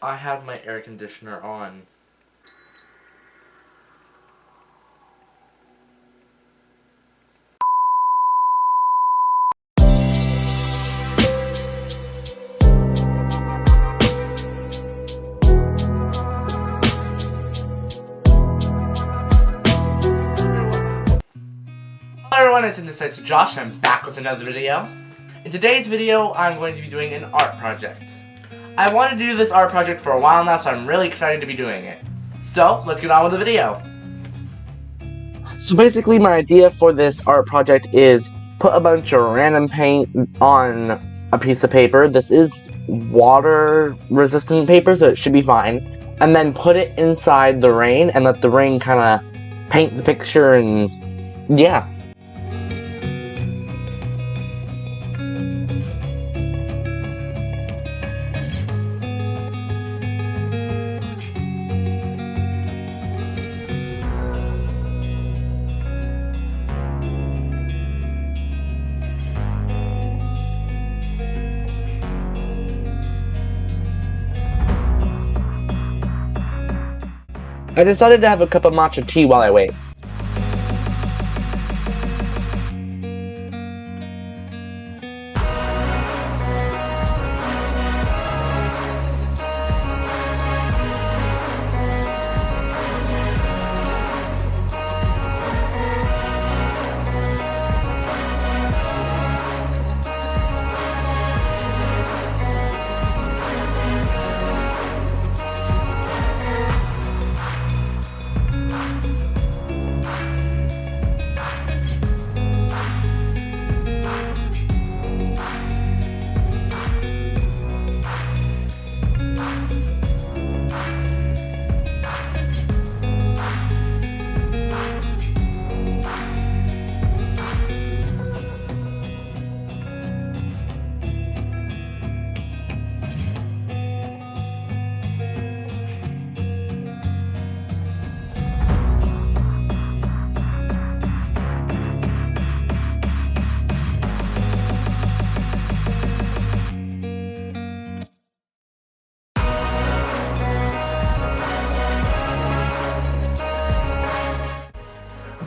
I had my air conditioner on. Hello everyone, it's Indecisive Josh, and I'm back with another video. In today's video, I'm going to be doing an art project. I wanted to do this art project for a while now, so I'm really excited to be doing it. So, let's get on with the video. So basically my idea for this art project is put a bunch of random paint on a piece of paper. This is water resistant paper, so it should be fine. And then put it inside the rain and let the rain kind of paint the picture, and yeah. I decided to have a cup of matcha tea while I wait.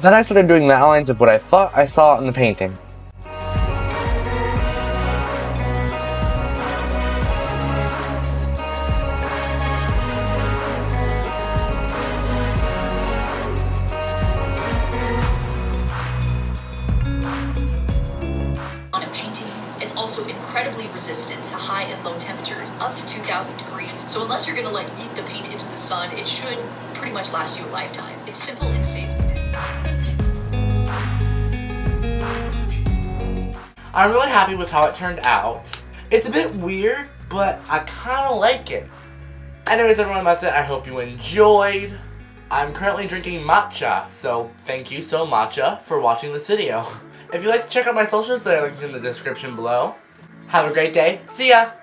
Then I started doing the outlines of what I thought I saw in the painting. On a painting, it's also incredibly resistant to high and low temperatures, up to 2,000 degrees. So unless you're gonna yeet the paint into the sun, it should pretty much last you a lifetime. It's simple and safe to make. I'm really happy with how it turned out. It's a bit weird, but I kind of like it. Anyways, everyone, that's it. I hope you enjoyed. I'm currently drinking matcha, so thank you so matcha for watching this video. If you'd like to check out my socials, they're linked in the description below. Have a great day. See ya!